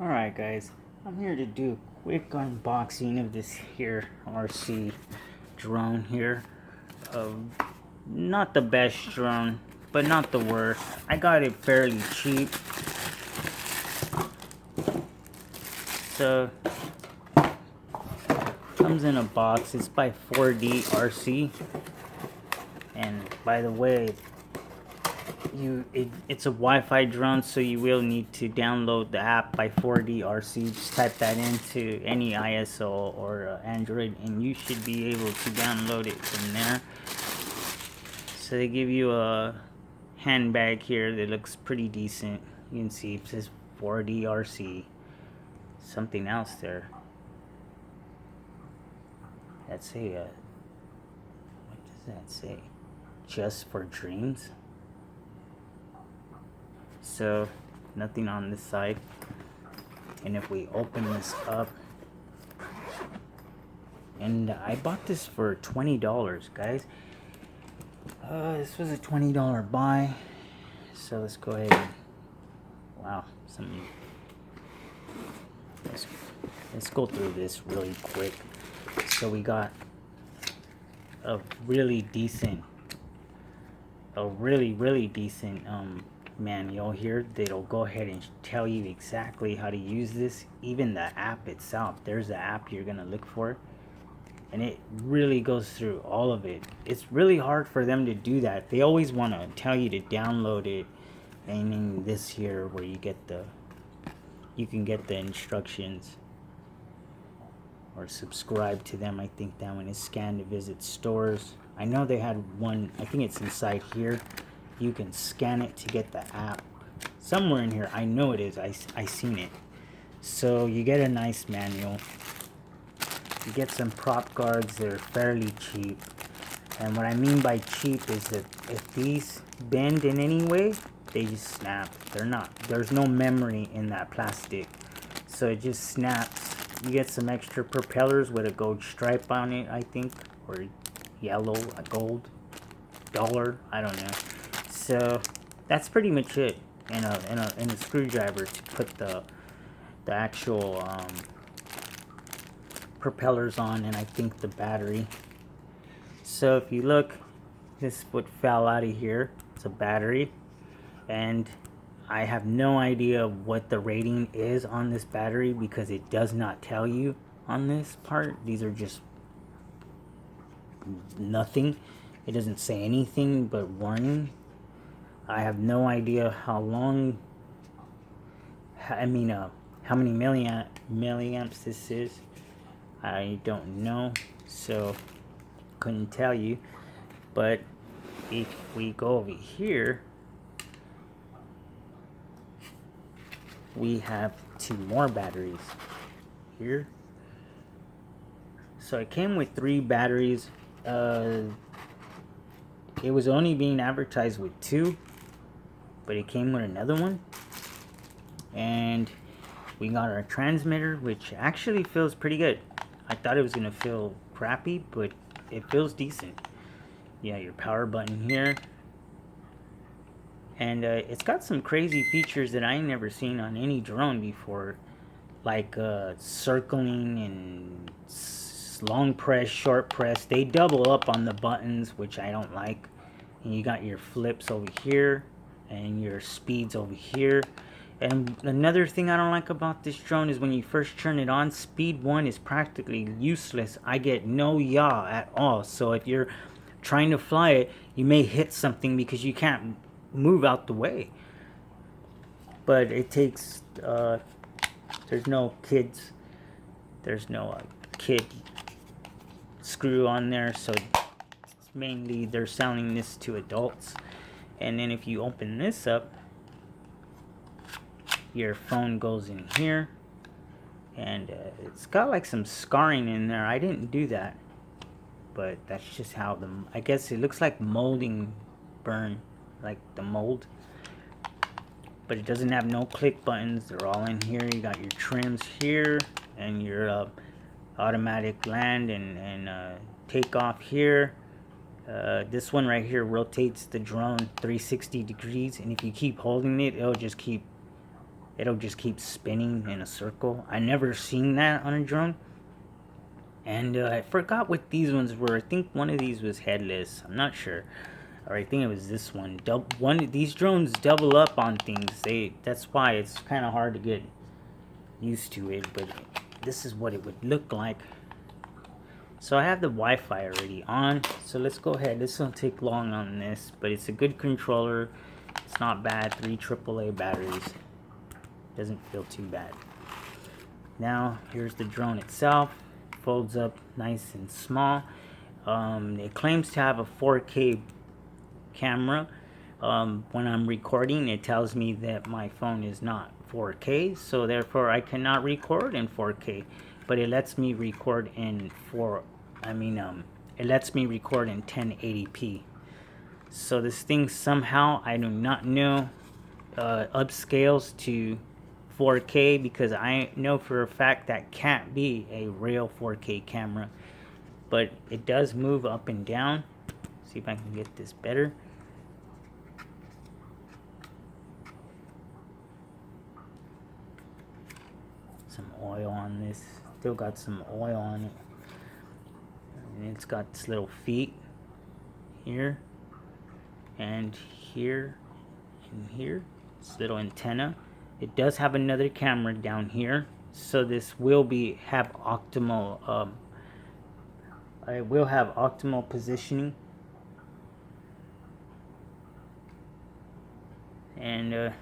Alright guys, I'm here to do a quick unboxing of this here RC drone here. Not the best drone, but not the worst. I got it fairly cheap. So, comes in a box. It's by 4D RC. And by the way, it's a Wi-Fi drone, so you will need to download the app by 4D RC. Just type that into any ISO or Android, and you should be able to download it from there. So they give you a handbag here that looks pretty decent. You can see it says 4D RC. Something else there. That's a what does that say? Just for dreams. So nothing on this side. And if we open this up, and I bought this for $20, guys. This was a $20 buy. So let's go ahead and, wow, let's go through this really quick. So we got a really decent manual here that'll go ahead and tell you exactly how to use this. Even the app itself, there's the app you're gonna look for, and it really goes through all of it. It's really hard for them to do that. They always want to tell you to download it, and in this here where you can get the instructions or subscribe to them. I think that one is scan to visit stores. I know they had one, I think it's inside here. You can scan it to get the app. Somewhere in here, I know it is. I seen it. So you get a nice manual. You get some prop guards. They're fairly cheap. And what I mean by cheap is that if these bend in any way, they just snap. There's no memory in that plastic. So it just snaps. You get some extra propellers with a gold stripe on it, I think. Or yellow, a gold dollar, I don't know. So that's pretty much it. And a screwdriver to put the actual propellers on, and I think the battery. So if you look, this what fell out of here. It's a battery, and I have no idea what the rating is on this battery because it does not tell you on this part. These are just nothing. It doesn't say anything but warning. I have no idea how long, how many milliamps this is. I don't know, so couldn't tell you. But if we go over here, we have two more batteries here. So it came with 3 batteries. It was only being advertised with 2, but it came with another one. And we got our transmitter, which actually feels pretty good. I thought it was gonna feel crappy, but it feels decent. Yeah, your power button here. And it's got some crazy features that I ain't never seen on any drone before, like circling and long press, short press. They double up on the buttons, which I don't like. And you got your flips over here and your speeds over here. And another thing I don't like about this drone is when you first turn it on, speed 1 is practically useless. I get no yaw at all. So if you're trying to fly it, you may hit something because you can't move out the way. But it takes there's no kid screw on there, so it's mainly they're selling this to adults. And then if you open this up, your phone goes in here, and it's got like some scarring in there. I didn't do that, but that's just how I guess it looks like molding burn, like the mold. But it doesn't have no click buttons. They're all in here. You got your trims here and your automatic land and takeoff here. This one right here rotates the drone 360 degrees, and if you keep holding it, it'll just keep it'll just keep spinning in a circle. I never seen that on a drone. And I forgot what these ones were. I think one of these was headless. I'm not sure. Or I think it was this one. These drones double up on things. That's why it's kind of hard to get used to it. But this is what it would look like. So I have the Wi-Fi already on. So let's go ahead. This won't take long on this, but it's a good controller. It's not bad. 3 AAA batteries. Doesn't feel too bad. Now here's the drone itself. Folds up nice and small. It claims to have a 4K camera. When I'm recording, it tells me that my phone is not 4K, so therefore I cannot record in 4K. But it lets me record in it lets me record in 1080p. So this thing somehow, I do not know, upscales to 4K, because I know for a fact that can't be a real 4K camera. But it does move up and down. See if I can get this better. Some oil on this. Still got some oil on it. And it's got this little feet here and here and here. This little antenna. It does have another camera down here, so this will have optimal. I will have optimal positioning, and if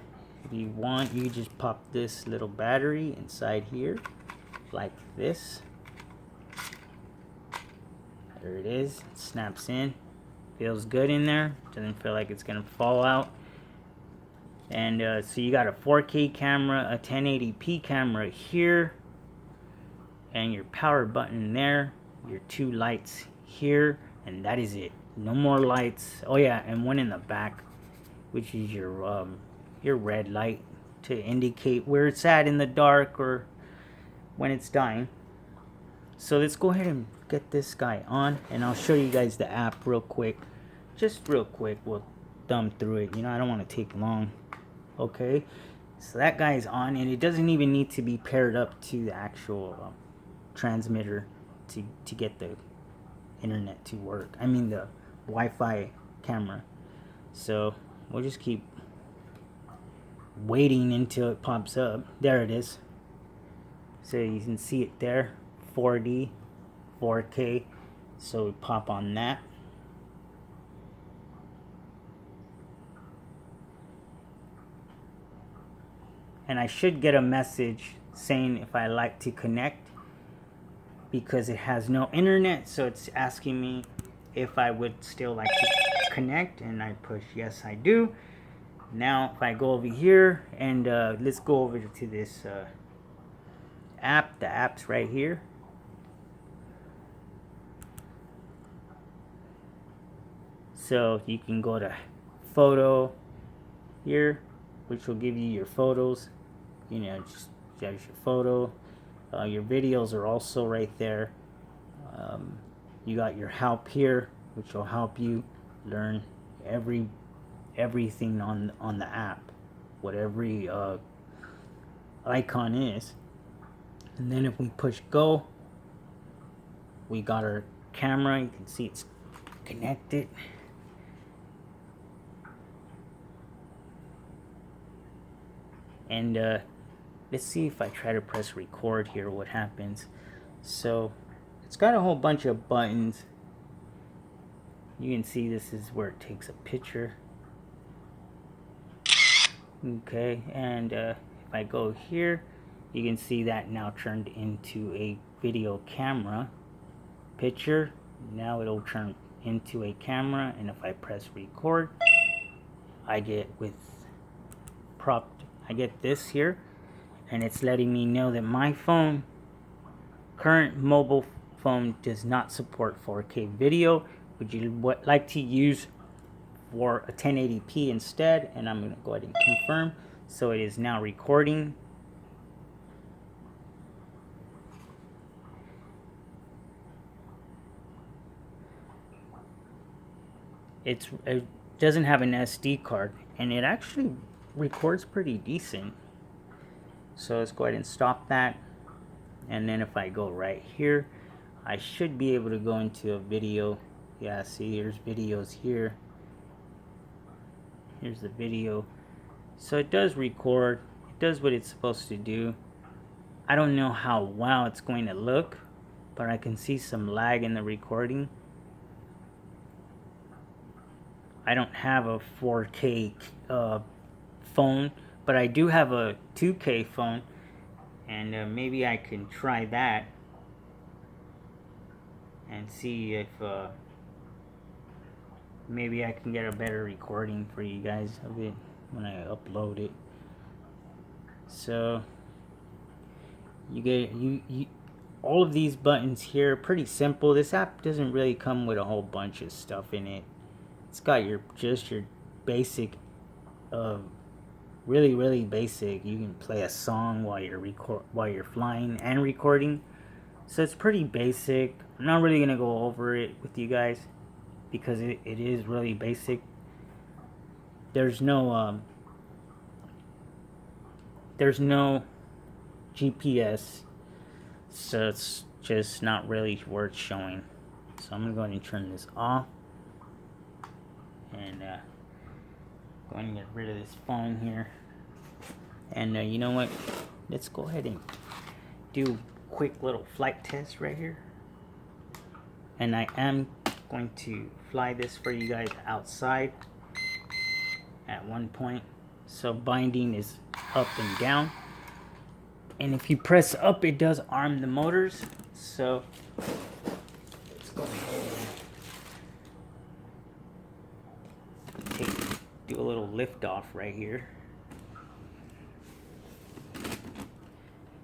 you want, you just pop this little battery inside here, like this. There it is. It snaps in. Feels good in there. Doesn't feel like it's gonna fall out. And so you got a 4K camera, a 1080p camera here, and your power button there, your 2 lights here, and that is it. No more lights. Oh yeah, and one in the back, which is your red light to indicate where it's at in the dark or when it's dying. So let's go ahead and get this guy on, and I'll show you guys the app real quick. Just real quick, we'll thumb through it. I don't want to take long. Okay, so that guy's on, and it doesn't even need to be paired up to the actual transmitter to get the internet to work. I mean the Wi-Fi camera. So we'll just keep waiting until it pops up. There it is. So you can see it there, 4D, 4K. So we pop on that. And I should get a message saying if I like to connect, because it has no internet, so it's asking me if I would still like to connect, and I push yes, I do. Now if I go over here and let's go over to this app. The app's right here. So you can go to photo here, which will give you your photos. Just there's your photo. Your videos are also right there. You got your help here, which will help you learn everything on the app, what every icon is. And then if we push go, we got our camera. You can see it's connected. And let's see if I try to press record here, what happens. So it's got a whole bunch of buttons. You can see this is where it takes a picture. Okay, and if I go here, you can see that now turned into a video camera picture. Now it'll turn into a camera, and if I press record, I get this here, and it's letting me know that my current mobile phone does not support 4K video. Would you like to use for a 1080p instead? And I'm going to go ahead and confirm. So it is now recording. It doesn't have an SD card, and it actually records pretty decent. So let's go ahead and stop that. And then if I go right here, I should be able to go into a video. Yeah, see, here's videos here. Here's the video. So it does record. It does what it's supposed to do. I don't know how well it's going to look, but I can see some lag in the recording. I don't have a 4K phone, but I do have a 2K phone, and maybe I can try that and see if maybe I can get a better recording for you guys of it when I upload it. So you get all of these buttons here, pretty simple. This app doesn't really come with a whole bunch of stuff in it. It's got just your basic, really basic. You can play a song while you're flying and recording. So it's pretty basic. I'm not really gonna go over it with you guys because it is really basic. There's no GPS, so it's just not really worth showing. So I'm gonna go ahead and turn this off, and go ahead and get rid of this phone here. And you know what? Let's go ahead and do a quick little flight test right here. And I am going to fly this for you guys outside at one point. So binding is up and down, and if you press up, it does arm the motors. So let's go ahead and do a little lift off right here,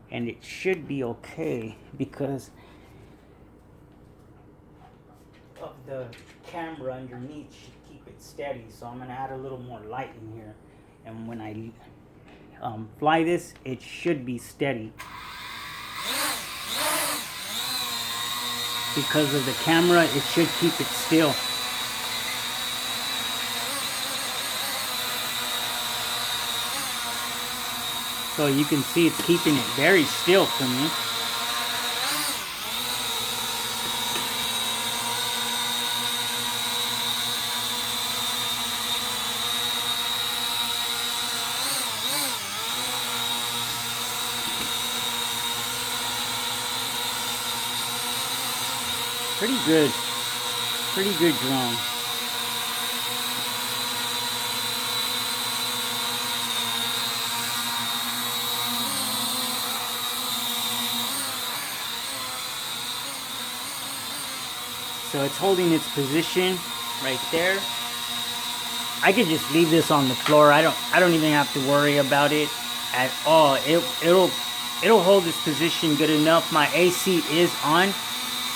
and it should be okay because of the camera underneath should keep it steady. So I'm gonna add a little more light in here, and when I fly this, it should be steady because of the camera. It should keep it still. So you can see it's keeping it very still for me. Pretty good drone. So it's holding its position right there. I could just leave this on the floor. I don't even have to worry about it at all. It'll hold its position good enough. My AC is on,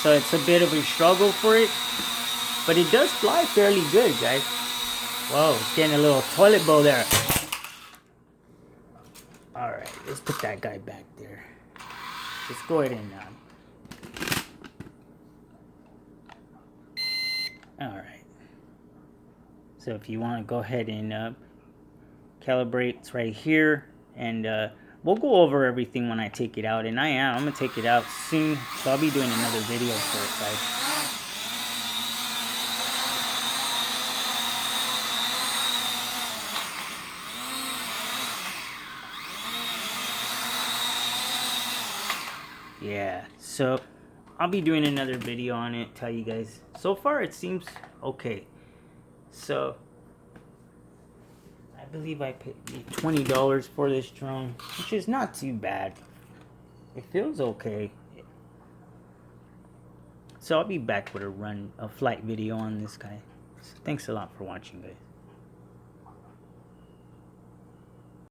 so it's a bit of a struggle for it, but it does fly fairly good, guys. Whoa, it's getting a little toilet bowl there. All right, let's put that guy back there. Let's go ahead and all right. So if you want to go ahead and calibrate, it's right here, and we'll go over everything when I take it out. And I'm gonna take it out soon, so I'll be doing another video for it, guys. Yeah, so I'll be doing another video on it, tell you guys. So far it seems okay. So I believe I paid $20 for this drone, which is not too bad. It feels okay. So I'll be back with a flight video on this guy. So thanks a lot for watching, guys.